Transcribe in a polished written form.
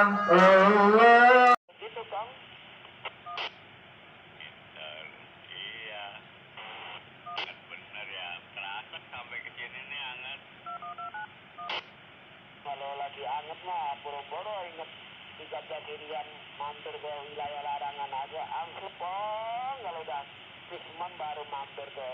Gitu Kang. Iya. Kan bener ya. Terasa sampai ke sini nih anget. Kalau lagi anget mah boro-boro inget 13 harian mampir ke wilayah larangan aja angsup Pong. Kalau udah Kisman baru mampir ke